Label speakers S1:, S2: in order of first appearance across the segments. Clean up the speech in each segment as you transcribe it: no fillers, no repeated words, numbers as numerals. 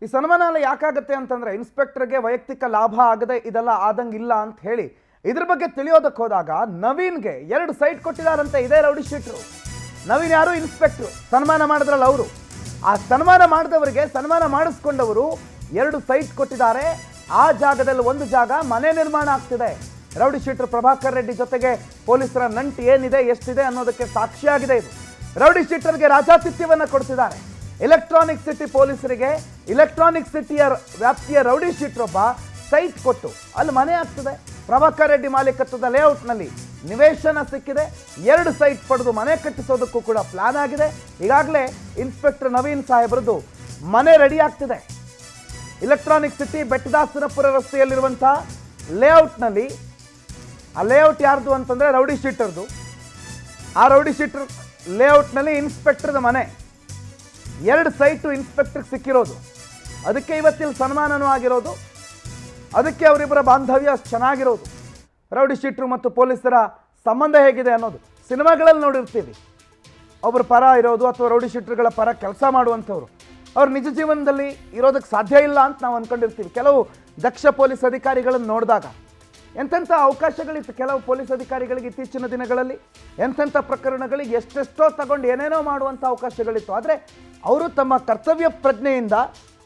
S1: ಈ ಸನ್ಮಾನ ಎಲ್ಲ ಯಾಕಾಗುತ್ತೆ ಅಂತಂದ್ರೆ ಇನ್ಸ್ಪೆಕ್ಟರ್ಗೆ ವೈಯಕ್ತಿಕ ಲಾಭ ಆಗದೆ ಇದೆಲ್ಲ ಆದಂಗಿಲ್ಲ ಅಂತ ಹೇಳಿ ಇದ್ರ ಬಗ್ಗೆ ತಿಳಿಯೋದಕ್ಕೆ ಹೋದಾಗ ನವೀನ್ಗೆ 2 ಸೈಟ್ ಕೊಟ್ಟಿದ್ದಾರಂತೆ ಇದೇ ರೌಡಿ ಶೀಟ್ರು. ನವೀನ್ ಯಾರು? ಇನ್ಸ್ಪೆಕ್ಟ್ರು. ಸನ್ಮಾನ ಮಾಡಿದ್ರಲ್ಲ ಅವರು. ಆ ಸನ್ಮಾನ ಮಾಡಿದವರಿಗೆ ಸನ್ಮಾನ ಮಾಡಿಸ್ಕೊಂಡವರು 2 ಸೈಟ್ ಕೊಟ್ಟಿದ್ದಾರೆ. ಆ ಜಾಗದಲ್ಲಿ ಒಂದು ಜಾಗ ಮನೆ ನಿರ್ಮಾಣ ಆಗ್ತಿದೆ. ರೌಡಿ ಶೀಟ್ರು ಪ್ರಭಾಕರ್ ರೆಡ್ಡಿ ಜೊತೆಗೆ ಪೊಲೀಸರ ನಂಟು ಏನಿದೆ ಎಷ್ಟಿದೆ ಅನ್ನೋದಕ್ಕೆ ಸಾಕ್ಷಿಯಾಗಿದೆ ಇದು. ರೌಡಿ ಶೀಟರ್ಗೆ ರಾಜಾತಿಥ್ಯವನ್ನು ಕೊಡ್ತಿದ್ದಾರೆ. ಎಲೆಕ್ಟ್ರಾನಿಕ್ ಸಿಟಿ ಪೊಲೀಸರಿಗೆ ಎಲೆಕ್ಟ್ರಾನಿಕ್ ಸಿಟಿಯ ವ್ಯಾಪ್ತಿಯ ರೌಡಿ ಶೀಟ್ರೊಬ್ಬ ಸೈಟ್ ಕೊಟ್ಟು ಅಲ್ಲಿ ಮನೆ ಆಗ್ತದೆ. ಪ್ರಭಾಕರ್ ರೆಡ್ಡಿ ಮಾಲೀಕತ್ವದ ಲೇಔಟ್ನಲ್ಲಿ ನಿವೇಶನ ಸಿಕ್ಕಿದೆ. 2 ಸೈಟ್ ಪಡೆದು ಮನೆ ಕಟ್ಟಿಸೋದಕ್ಕೂ ಕೂಡ ಪ್ಲಾನ್ ಆಗಿದೆ. ಈಗಾಗಲೇ ಇನ್ಸ್ಪೆಕ್ಟರ್ ನವೀನ್ ಸಾಹೇಬ್ರದ್ದು ಮನೆ ರೆಡಿ ಆಗ್ತಿದೆ. ಎಲೆಕ್ಟ್ರಾನಿಕ್ ಸಿಟಿ ಬೆಟ್ಟದಾಸನಪುರ ರಸ್ತೆಯಲ್ಲಿರುವಂಥ ಲೇಔಟ್ನಲ್ಲಿ, ಆ ಲೇಔಟ್ ಯಾರ್ದು ಅಂತಂದರೆ ರೌಡಿ ಶೀಟರ್ದು. ಆ ರೌಡಿ ಶೀಟರ್ ಲೇಔಟ್ನಲ್ಲಿ ಇನ್ಸ್ಪೆಕ್ಟರ್ದ ಮನೆ 2 ಸೈಟು ಇನ್ಸ್ಪೆಕ್ಟರ್ಗೆ ಸಿಕ್ಕಿರೋದು. ಅದಕ್ಕೆ ಇವತ್ತಿಲ್ಲಿ ಸನ್ಮಾನನೂ ಆಗಿರೋದು. ಅದಕ್ಕೆ ಅವರಿಬ್ಬರ ಬಾಂಧವ್ಯ ಚೆನ್ನಾಗಿರೋದು. ರೌಡಿ ಶೀಟ್ರು ಮತ್ತು ಪೊಲೀಸರ ಸಂಬಂಧ ಹೇಗಿದೆ ಅನ್ನೋದು ಸಿನಿಮಾಗಳಲ್ಲಿ ನೋಡಿರ್ತೀವಿ. ಒಬ್ಬರ ಪರ ಇರೋದು ಅಥವಾ ರೌಡಿ ಶೀಟ್ರುಗಳ ಪರ ಕೆಲಸ ಮಾಡುವಂಥವ್ರು ಅವ್ರು ನಿಜ ಜೀವನದಲ್ಲಿ ಇರೋದಕ್ಕೆ ಸಾಧ್ಯ ಇಲ್ಲ ಅಂತ ನಾವು ಅಂದ್ಕೊಂಡಿರ್ತೀವಿ. ಕೆಲವು ದಕ್ಷ ಪೊಲೀಸ್ ಅಧಿಕಾರಿಗಳನ್ನು ನೋಡಿದಾಗ ಎಂತೆಂಥ ಅವಕಾಶಗಳಿತ್ತು ಕೆಲವು ಪೊಲೀಸ್ ಅಧಿಕಾರಿಗಳಿಗೆ ಇತ್ತೀಚಿನ ದಿನಗಳಲ್ಲಿ. ಎಂತೆಂಥ ಪ್ರಕರಣಗಳಿಗೆ ಎಷ್ಟೆಷ್ಟೋ ತಗೊಂಡು ಏನೇನೋ ಮಾಡುವಂಥ ಅವಕಾಶಗಳಿತ್ತು. ಆದರೆ ಅವರು ತಮ್ಮ ಕರ್ತವ್ಯ ಪ್ರಜ್ಞೆಯಿಂದ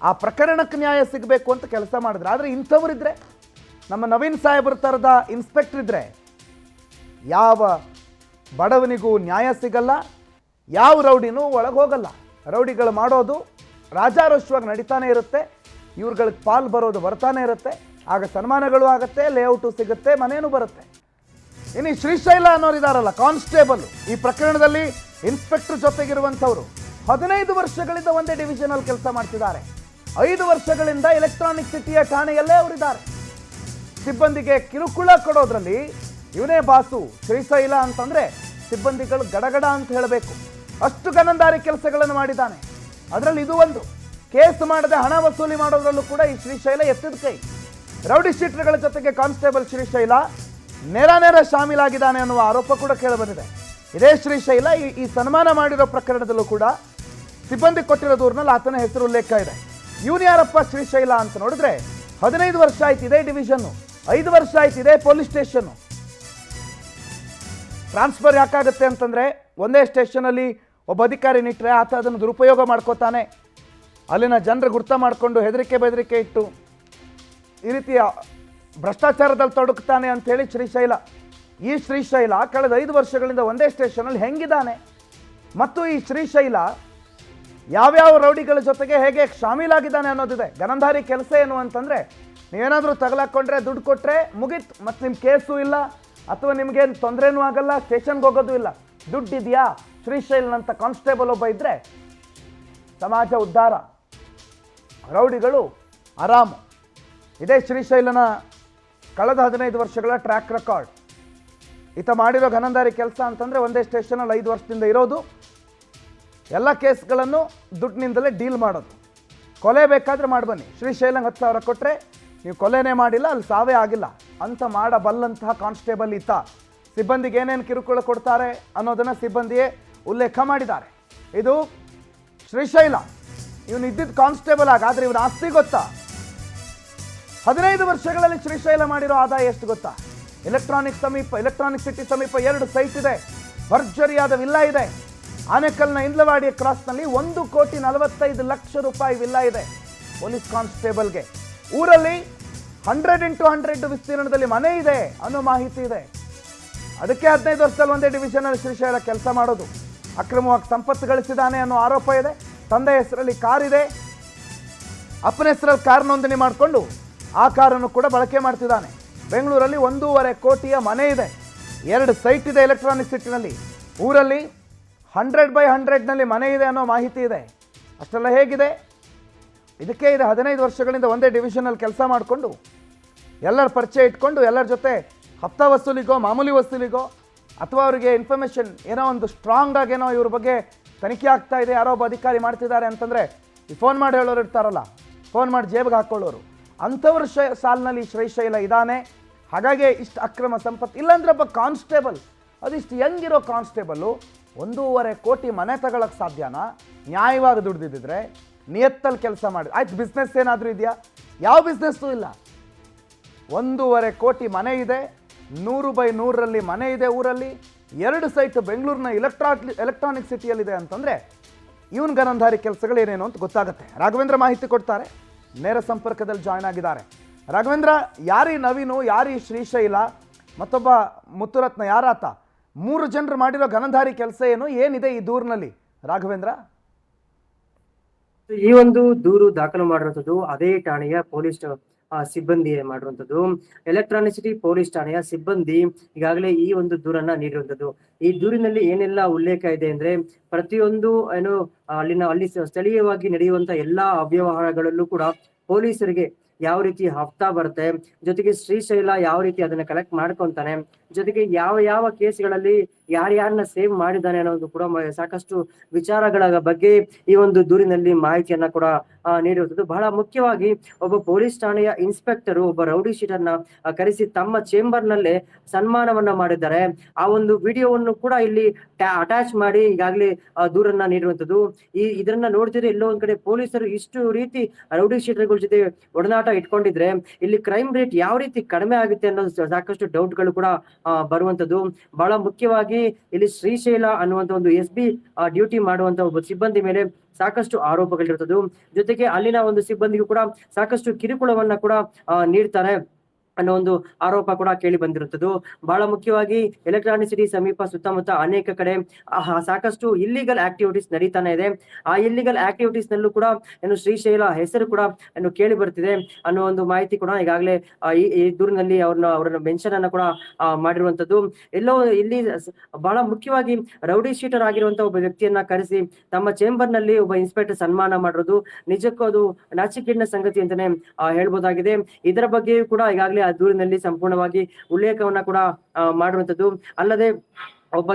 S1: ಆ ಪ್ರಕರಣಕ್ಕೆ ನ್ಯಾಯ ಸಿಗಬೇಕು ಅಂತ ಕೆಲಸ ಮಾಡಿದ್ರು. ಆದರೆ ಇಂಥವರಿದ್ದರೆ, ನಮ್ಮ ನವೀನ್ ಸಾಹೇಬ್ರ ಥರದ ಇನ್ಸ್ಪೆಕ್ಟರ್ ಇದ್ದರೆ ಯಾವ ಬಡವನಿಗೂ ನ್ಯಾಯ ಸಿಗಲ್ಲ, ಯಾವ ರೌಡಿನೂ ಒಳಗೆ ಹೋಗಲ್ಲ. ರೌಡಿಗಳು ಮಾಡೋದು ರಾಜಾರೋಷವಾಗಿ ನಡೀತಾನೆ ಇರುತ್ತೆ. ಇವ್ರುಗಳಿಗೆ ಪಾಲ್ ಬರೋದು ಬರ್ತಾನೆ ಇರುತ್ತೆ. ಆಗ ಸನ್ಮಾನಗಳು ಆಗುತ್ತೆ, ಲೇಔಟು ಸಿಗುತ್ತೆ, ಮನೇನೂ ಬರುತ್ತೆ. ಇನ್ನು ಶ್ರೀಶೈಲ ಅನ್ನೋರಿದಾರಲ್ಲ ಕಾನ್ಸ್ಟೇಬಲ್, ಈ ಪ್ರಕರಣದಲ್ಲಿ ಇನ್ಸ್ಪೆಕ್ಟರ್ ಜೊತೆಗಿರುವಂಥವ್ರು 15 ವರ್ಷಗಳಿಂದ ಒಂದೇ ಡಿವಿಷನಲ್ಲಿ ಕೆಲಸ ಮಾಡ್ತಿದ್ದಾರೆ. 5 ವರ್ಷಗಳಿಂದ ಎಲೆಕ್ಟ್ರಾನಿಕ್ ಸಿಟಿಯ ಠಾಣೆಯಲ್ಲೇ ಅವರಿದ್ದಾರೆ. ಸಿಬ್ಬಂದಿಗೆ ಕಿರುಕುಳ ಕೊಡೋದ್ರಲ್ಲಿ ಇವನೇ ಬಾಸು. ಶ್ರೀಶೈಲ ಅಂತಂದರೆ ಸಿಬ್ಬಂದಿಗಳು ಗಡಗಡ ಅಂತ ಹೇಳಬೇಕು. ಅಷ್ಟು ಗನಂದಾರಿ ಕೆಲಸಗಳನ್ನು ಮಾಡಿದ್ದಾನೆ. ಅದರಲ್ಲಿ ಇದು ಒಂದು. ಕೇಸ್ ಮಾಡದೆ ಹಣ ವಸೂಲಿ ಮಾಡೋದ್ರಲ್ಲೂ ಕೂಡ ಈ ಶ್ರೀಶೈಲ ಎತ್ತಿದ ಕೈ. ರೌಡಿ ಶೀಟರ್ಗಳ ಜೊತೆಗೆ ಕಾನ್ಸ್ಟೇಬಲ್ ಶ್ರೀಶೈಲ ನೇರ ಶಾಮೀಲಾಗಿದ್ದಾನೆ ಅನ್ನುವ ಆರೋಪ ಕೂಡ ಕೇಳಿಬಂದಿದೆ. ಇದೇ ಶ್ರೀಶೈಲ ಈ ಸನ್ಮಾನ ಮಾಡಿರೋ ಪ್ರಕರಣದಲ್ಲೂ ಕೂಡ ಸಿಬ್ಬಂದಿ ಕೊಟ್ಟಿರೋ ದೂರಿನಲ್ಲಿ ಆತನ ಹೆಸರು ಉಲ್ಲೇಖ ಇದೆ. ಇವನು ಯಾರಪ್ಪ ಶ್ರೀಶೈಲ ಅಂತ ನೋಡಿದ್ರೆ 15 ವರ್ಷ ಆಯ್ತು ಇದೇ ಡಿವಿಷನ್ನು, 5 ವರ್ಷ ಆಯ್ತು ಇದೇ ಪೊಲೀಸ್ ಸ್ಟೇಷನ್ನು. ಟ್ರಾನ್ಸ್ಫರ್ ಯಾಕಾಗುತ್ತೆ ಅಂತಂದರೆ ಒಂದೇ ಸ್ಟೇಷನಲ್ಲಿ ಒಬ್ಬ ಅಧಿಕಾರಿ ನಿಟ್ಟರೆ ಆತ ಅದನ್ನು ದುರುಪಯೋಗ ಮಾಡ್ಕೋತಾನೆ. ಅಲ್ಲಿನ ಜನರು ಗುರ್ತ ಮಾಡಿಕೊಂಡು ಹೆದರಿಕೆ ಬೆದರಿಕೆ ಇಟ್ಟು ಈ ರೀತಿಯ ಭ್ರಷ್ಟಾಚಾರದಲ್ಲಿ ತೊಡಗುತ್ತಾನೆ ಅಂಥೇಳಿ ಈ ಶ್ರೀಶೈಲ ಕಳೆದ 5 ವರ್ಷಗಳಿಂದ ಒಂದೇ ಸ್ಟೇಷನಲ್ಲಿ ಹೆಂಗಿದ್ದಾನೆ ಮತ್ತು ಈ ಶ್ರೀಶೈಲ ಯಾವ್ಯಾವ ರೌಡಿಗಳ ಜೊತೆಗೆ ಹೇಗೆ ಶಾಮೀಲಾಗಿದ್ದಾನೆ ಅನ್ನೋದಿದೆ. ಗನಂಧಾರಿ ಕೆಲಸ ಏನು ಅಂತಂದರೆ ನೀವೇನಾದರೂ ತಗಲಾಕೊಂಡ್ರೆ ದುಡ್ಡು ಕೊಟ್ಟರೆ ಮುಗೀತು, ಮತ್ತು ನಿಮ್ಮ ಕೇಸು ಇಲ್ಲ ಅಥವಾ ನಿಮಗೇನು ತೊಂದರೆನೂ ಆಗಲ್ಲ, ಸ್ಟೇಷನ್ಗೆ ಹೋಗೋದು ಇಲ್ಲ. ದುಡ್ಡಿದೆಯಾ? ಶ್ರೀಶೈಲನಂತ ಕಾನ್ಸ್ಟೇಬಲ್ ಒಬ್ಬ ಇದ್ದರೆ ಸಮಾಜ ಉದ್ಧಾರ, ರೌಡಿಗಳು ಆರಾಮು. ಇದೇ ಶ್ರೀಶೈಲನ ಕಳೆದ 15 ವರ್ಷಗಳ ಟ್ರ್ಯಾಕ್ ರೆಕಾರ್ಡ್. ಈತ ಮಾಡಿರೋ ಗನಂದಾರಿ ಕೆಲಸ ಅಂತಂದರೆ ಒಂದೇ ಸ್ಟೇಷನಲ್ಲಿ 5 ವರ್ಷದಿಂದ ಇರೋದು, ಎಲ್ಲ ಕೇಸ್ಗಳನ್ನು ದುಡ್ಡಿನಿಂದಲೇ ಡೀಲ್ ಮಾಡೋದು. ಕೊಲೆ ಬೇಕಾದರೆ ಮಾಡಿ ಬನ್ನಿ, ಶ್ರೀಶೈಲಂಗೆ 10,000 ಕೊಟ್ಟರೆ ನೀವು ಕೊಲೆನೇ ಮಾಡಿಲ್ಲ, ಅಲ್ಲಿ ಸಾವೇ ಆಗಿಲ್ಲ ಅಂತ ಮಾಡಬಲ್ಲಂತಹ ಕಾನ್ಸ್ಟೇಬಲ್ ಈತ. ಸಿಬ್ಬಂದಿಗೆ ಏನೇನು ಕಿರುಕುಳ ಕೊಡ್ತಾರೆ ಅನ್ನೋದನ್ನು ಸಿಬ್ಬಂದಿಯೇ ಉಲ್ಲೇಖ ಮಾಡಿದ್ದಾರೆ. ಇದು ಶ್ರೀಶೈಲ. ಇವನು ಇದ್ದಿದ್ದು ಕಾನ್ಸ್ಟೇಬಲ್ ಆದರೆ ಇವನ ಆಸ್ತಿ ಗೊತ್ತಾ? 15 ವರ್ಷಗಳಲ್ಲಿ ಶ್ರೀಶೈಲ ಮಾಡಿರೋ ಆದಾಯ ಎಷ್ಟು ಗೊತ್ತಾ? ಎಲೆಕ್ಟ್ರಾನಿಕ್ ಸಿಟಿ ಸಮೀಪ 2 ಸೈಟ್ ಇದೆ, ಭರ್ಜರಿಯಾದ ವಿಲ್ಲಾ ಇದೆ. ಆನೇಕಲ್ನ ಇಂದ್ಲವಾಡಿಯ ಕ್ರಾಸ್ನಲ್ಲಿ 1,45,00,000 ರೂಪಾಯಿ ವಿಲ್ಲಾ ಇದೆ ಪೊಲೀಸ್ ಕಾನ್ಸ್ಟೇಬಲ್ಗೆ. ಊರಲ್ಲಿ 100x100 ವಿಸ್ತೀರ್ಣದಲ್ಲಿ ಮನೆ ಇದೆ ಅನ್ನೋ ಮಾಹಿತಿ ಇದೆ. ಅದಕ್ಕೆ 15 ವರ್ಷದಲ್ಲಿ ಒಂದೇ ಡಿವಿಷನಲ್ಲಿ ಶ್ರೀಶೈಲ ಕೆಲಸ ಮಾಡೋದು. ಅಕ್ರಮವಾಗಿ ಸಂಪತ್ತು ಗಳಿಸಿದ್ದಾನೆ ಅನ್ನೋ ಆರೋಪ ಇದೆ. ತಂದೆ ಹೆಸರಲ್ಲಿ ಕಾರಿದೆ, ಅಪ್ಪನ ಹೆಸರಲ್ಲಿ ಕಾರ್ ನೋಂದಣಿ ಮಾಡಿಕೊಂಡು ಆ ಕಾರನ್ನು ಕೂಡ ಬಳಕೆ ಮಾಡ್ತಿದ್ದಾನೆ. ಬೆಂಗಳೂರಲ್ಲಿ 1.5 ಕೋಟಿಯ ಮನೆ ಇದೆ, 2 ಸೈಟ್ ಇದೆ ಎಲೆಕ್ಟ್ರಾನಿಕ್ ಸಿಟಿನಲ್ಲಿ. ಊರಲ್ಲಿ 100x100ನಲ್ಲಿ ಮನೆ ಇದೆ ಅನ್ನೋ ಮಾಹಿತಿ ಇದೆ. ಅಷ್ಟೆಲ್ಲ ಹೇಗಿದೆ? ಇದಕ್ಕೆ ಇದೆ 15 ವರ್ಷಗಳಿಂದ ಒಂದೇ ಡಿವಿಷನಲ್ಲಿ ಕೆಲಸ ಮಾಡಿಕೊಂಡು ಎಲ್ಲರ ಪರಿಚಯ ಇಟ್ಕೊಂಡು ಎಲ್ಲರ ಜೊತೆ ಹಪ್ತಾ ವಸೂಲಿಗೋ ಮಾಮೂಲಿ ವಸೂಲಿಗೋ ಅಥವಾ ಅವರಿಗೆ ಇನ್ಫಾರ್ಮೇಷನ್ ಏನೋ ಒಂದು ಸ್ಟ್ರಾಂಗ್ ಆಗೇನೋ ಇವ್ರ ಬಗ್ಗೆ ತನಿಖೆ ಆಗ್ತಾ ಇದೆ, ಯಾರೋ ಒಬ್ಬ ಅಧಿಕಾರಿ ಮಾಡ್ತಿದ್ದಾರೆ ಅಂತಂದರೆ ಈ ಫೋನ್ ಮಾಡಿ ಹೇಳೋರು ಇರ್ತಾರಲ್ಲ, ಫೋನ್ ಮಾಡಿ ಜೇಬಿಗೆ ಹಾಕ್ಕೊಳ್ಳೋರು, ಅಂಥವ್ರ ಸಾಲಿನಲ್ಲಿ ಶ್ರೀಶೈಲ ಇದ್ದಾನೆ. ಹಾಗಾಗಿ ಇಷ್ಟು ಅಕ್ರಮ ಸಂಪತ್ತು. ಇಲ್ಲಾಂದ್ರೆ ಒಬ್ಬ ಕಾನ್ಸ್ಟೇಬಲ್, ಅದಿಷ್ಟು ಹೆಂಗಿರೋ ಕಾನ್ಸ್ಟೇಬಲ್ಲು 1.5 ಕೋಟಿ ಮನೆ ತಗೊಳ್ಳೋಕ್ಕೆ ಸಾಧ್ಯನಾ? ನ್ಯಾಯವಾಗಿ ದುಡ್ದಿದ್ದರೆ ನಿಯತ್ತಲ್ಲಿ ಕೆಲಸ ಮಾಡಿ ಆಯ್ತು. ಬಿಸ್ನೆಸ್ ಏನಾದರೂ ಇದೆಯಾ? ಯಾವ ಬಿಸ್ನೆಸ್ಸೂ ಇಲ್ಲ. 1.5 ಕೋಟಿ ಮನೆ ಇದೆ, 100/100ರಲ್ಲಿ ಮನೆ ಇದೆ ಊರಲ್ಲಿ, 2 ಸೈಟ್ ಬೆಂಗಳೂರಿನ ಎಲೆಕ್ಟ್ರಾನಿಕ್ ಸಿಟಿಯಲ್ಲಿದೆ ಅಂತಂದರೆ ಇವನ್ ಗನಂಧಾರಿ ಕೆಲಸಗಳು ಏನೇನು ಅಂತ ಗೊತ್ತಾಗುತ್ತೆ. ರಾಘವೇಂದ್ರ ಮಾಹಿತಿ ಕೊಡ್ತಾರೆ, ನೇರ ಸಂಪರ್ಕದಲ್ಲಿ ಜಾಯ್ನ್ ಆಗಿದ್ದಾರೆ. ರಾಘವೇಂದ್ರ, ಯಾರೀ ನವೀನು, ಯಾರೀ ಶ್ರೀಶೈಲ, ಮತ್ತೊಬ್ಬ ಮುತ್ತುರತ್ನ ಯಾರಾತ? 3 ಜನರು ಮಾಡಿರೋ ಗನಂಧಾರಿ ಕೆಲಸ ಏನಿದೆ ಈ ದೂರಿನಲ್ಲಿ ರಾಘವೇಂದ್ರ?
S2: ಈ ಒಂದು ದೂರು ದಾಖಲು ಮಾಡಿರುವಂತದ್ದು ಅದೇ ಠಾಣೆಯ ಪೊಲೀಸ್ ಸಿಬ್ಬಂದಿ ಮಾಡಿರುವಂತದ್ದು. ಎಲೆಕ್ಟ್ರಾನಿಕ್ ಸಿಟಿ ಪೊಲೀಸ್ ಠಾಣೆಯ ಸಿಬ್ಬಂದಿ ಈಗಾಗಲೇ ಈ ಒಂದು ದೂರನ್ನ ನೀಡಿರುವಂತದ್ದು. ಈ ದೂರಿನಲ್ಲಿ ಏನೆಲ್ಲ ಉಲ್ಲೇಖ ಇದೆ ಅಂದ್ರೆ, ಪ್ರತಿಯೊಂದು ಅಲ್ಲಿ ಸ್ಥಳೀಯವಾಗಿ ನಡೆಯುವಂತ ಎಲ್ಲಾ ಅವ್ಯವಹಾರಗಳಲ್ಲೂ ಕೂಡ ಪೊಲೀಸರಿಗೆ ಯಾವ ರೀತಿ ಹಫ್ತಾ ಬರುತ್ತೆ, ಜೊತೆಗೆ ಶ್ರೀಶೈಲ ಯಾವ ರೀತಿ ಅದನ್ನ ಕಲೆಕ್ಟ್ ಮಾಡ್ಕೊಂತಾನೆ, ಜೊತೆಗೆ ಯಾವ ಯಾವ ಕೇಸ್ಗಳಲ್ಲಿ ಯಾರ್ಯಾರನ್ನ ಸೇವ್ ಮಾಡಿದ್ದಾನೆ ಅನ್ನೋದು ಕೂಡ ಸಾಕಷ್ಟು ವಿಚಾರಗಳ ಬಗ್ಗೆ ಈ ಒಂದು ದೂರಿನಲ್ಲಿ ಮಾಹಿತಿಯನ್ನ ಕೂಡ ನೀಡಿರುತ್ತದೆ. ಬಹಳ ಮುಖ್ಯವಾಗಿ ಒಬ್ಬ ಪೊಲೀಸ್ ಠಾಣೆಯ ಇನ್ಸ್ಪೆಕ್ಟರ್ ಒಬ್ಬ ರೌಡಿ ಶೀಟರ್ನ ಕರೆಸಿ ತಮ್ಮ ಚೇಂಬರ್ ನಲ್ಲೇ ಸನ್ಮಾನವನ್ನ ಮಾಡಿದ್ದಾರೆ. ಆ ಒಂದು ವಿಡಿಯೋವನ್ನು ಕೂಡ ಇಲ್ಲಿ ಅಟ್ಯಾಚ್ ಮಾಡಿ ಈಗಾಗಲೇ ದೂರನ್ನ ನೀಡಿರುವಂತದ್ದು. ಇದನ್ನ ನೋಡ್ತಿದ್ರೆ ಎಲ್ಲೋ ಒಂದ್ ಕಡೆ ಪೊಲೀಸರು ಇಷ್ಟು ರೀತಿ ರೌಡಿ ಶೀಟರ್ಗಳ ಜೊತೆ ಒಡನಾಟ ಇಟ್ಕೊಂಡಿದ್ರೆ ಇಲ್ಲಿ ಕ್ರೈಮ್ ರೇಟ್ ಯಾವ ರೀತಿ ಕಡಿಮೆ ಆಗುತ್ತೆ ಅನ್ನೋದು ಸಾಕಷ್ಟು ಡೌಟ್ಗಳು ಕೂಡ ಬರುವಂತದ್ದು. ಬಹಳ ಮುಖ್ಯವಾಗಿ ಇಲ್ಲಿ ಶ್ರೀಶೈಲ ಅನ್ನುವಂತ ಒಂದು SB ಡ್ಯೂಟಿ ಮಾಡುವಂತ ಒಬ್ಬ ಸಿಬ್ಬಂದಿ ಮೇಲೆ ಸಾಕಷ್ಟು ಆರೋಪಗಳಿರುತ್ತದೆ. ಜೊತೆಗೆ ಅಲ್ಲಿನ ಒಂದು ಸಿಬ್ಬಂದಿಗೂ ಕೂಡ ಸಾಕಷ್ಟು ಕಿರುಕುಳವನ್ನ ಕೂಡ ನೀಡ್ತಾರೆ ಅನ್ನೋ ಒಂದು ಆರೋಪ ಕೂಡ ಕೇಳಿ ಬಂದಿರುತ್ತದೆ. ಬಹಳ ಮುಖ್ಯವಾಗಿ ಎಲೆಕ್ಟ್ರಾನಿಕ್ ಸಿಟಿ ಸಮೀಪ ಸುತ್ತಮುತ್ತ ಅನೇಕ ಕಡೆ ಸಾಕಷ್ಟು ಇಲ್ಲಿಗಲ್ ಆಕ್ಟಿವಿಟೀಸ್ ನಡೀತಾನೆ ಇದೆ. ಆ ಇಲ್ಲಿಗಲ್ ಆಕ್ಟಿವಿಟೀಸ್ ನಲ್ಲೂ ಕೂಡ ಶ್ರೀಶೈಲ ಹೆಸರು ಕೂಡ ಕೇಳಿ ಬರ್ತಿದೆ ಅನ್ನೋ ಒಂದು ಮಾಹಿತಿ ಕೂಡ ಈಗಾಗಲೇ ಈ ದೂರಿನಲ್ಲಿ ಅವ್ರನ್ನ ಮೆನ್ಷನ್ ಅನ್ನ ಕೂಡ ಮಾಡಿರುವಂತದ್ದು. ಎಲ್ಲೋ ಇಲ್ಲಿ ಬಹಳ ಮುಖ್ಯವಾಗಿ ರೌಡಿ ಶೀಟರ್ ಆಗಿರುವಂತಹ ಒಬ್ಬ ವ್ಯಕ್ತಿಯನ್ನ ಕರೆಸಿ ತಮ್ಮ ಚೇಂಬರ್ ನಲ್ಲಿ ಒಬ್ಬ ಇನ್ಸ್ಪೆಕ್ಟರ್ ಸನ್ಮಾನ ಮಾಡಿರೋದು ನಿಜಕ್ಕೂ ಅದು ನಾಚಿಕೆಯ ಸಂಗತಿ ಅಂತಾನೆ ಹೇಳ್ಬೋದಾಗಿದೆ. ಇದರ ಬಗ್ಗೆಯೂ ಕೂಡ ಈಗಾಗಲೇ ಆ ದೂರಿನಲ್ಲಿ ಸಂಪೂರ್ಣವಾಗಿ ಉಲ್ಲೇಖವನ್ನ ಕೂಡ ಮಾಡುವಂತದ್ದು. ಅಲ್ಲದೆ ಒಬ್ಬ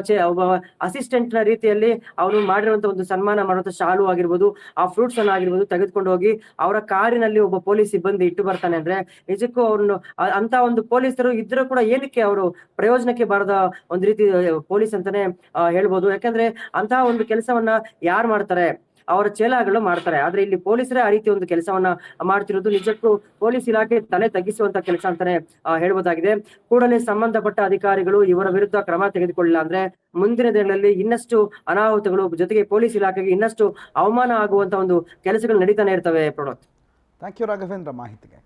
S2: ಅಸಿಸ್ಟೆಂಟ್ ನ ರೀತಿಯಲ್ಲಿ ಅವರು ಮಾಡಿರುವಂತ ಒಂದು ಸನ್ಮಾನ ಮಾಡುವಂತ ಶಾಲು ಆಗಿರ್ಬೋದು, ಆ ಫ್ರೂಟ್ಸ್ ಅನ್ನ ಆಗಿರ್ಬೋದು ತೆಗೆದುಕೊಂಡು ಹೋಗಿ ಅವರ ಕಾರಿನಲ್ಲಿ ಒಬ್ಬ ಪೊಲೀಸ್ ಸಿಬ್ಬಂದಿ ಇಟ್ಟು ಬರ್ತಾನೆ ಅಂದ್ರೆ ನಿಜಕ್ಕೂ ಅವ್ರನ್ನು ಅಂತ ಒಂದು ಪೊಲೀಸರು ಇದ್ರೂ ಕೂಡ ಏನಕ್ಕೆ ಅವರು ಪ್ರಯೋಜನಕ್ಕೆ ಬಾರದ ಒಂದು ರೀತಿ ಪೊಲೀಸ್ ಅಂತಾನೆ ಹೇಳ್ಬೋದು. ಯಾಕಂದ್ರೆ ಅಂತಹ ಒಂದು ಕೆಲಸವನ್ನ ಯಾರು ಮಾಡ್ತಾರೆ? ಅವರ ಚೇಲಾಗಳು ಮಾಡ್ತಾರೆ. ಆದ್ರೆ ಇಲ್ಲಿ ಪೊಲೀಸರೇ ಆ ರೀತಿ ಒಂದು ಕೆಲಸವನ್ನ ಮಾಡ್ತಿರೋದು ನಿಜಕ್ಕೂ ಪೊಲೀಸ್ ಇಲಾಖೆ ತಲೆ ತಗ್ಗಿಸುವಂತ ಕೆಲಸ ಅಂತಾನೆ ಹೇಳ್ಬೋದಾಗಿದೆ. ಕೂಡಲೇ ಸಂಬಂಧಪಟ್ಟ ಅಧಿಕಾರಿಗಳು ಇವರ ವಿರುದ್ಧ ಕ್ರಮ ತೆಗೆದುಕೊಳ್ಳಿಲ್ಲ ಅಂದ್ರೆ ಮುಂದಿನ ದಿನಗಳಲ್ಲಿ ಇನ್ನಷ್ಟು ಅನಾಹುತಗಳು, ಜೊತೆಗೆ ಪೊಲೀಸ್ ಇಲಾಖೆಗೆ ಇನ್ನಷ್ಟು ಅವಮಾನ ಆಗುವಂತ ಒಂದು ಕೆಲಸಗಳು ನಡೀತಾನೆ ಇರ್ತವೆ. ಪ್ರಣೋತ್,
S1: ಥ್ಯಾಂಕ್ ಯು ರಾಘವೇಂದ್ರ ಮಾಹಿತಿಗೆ.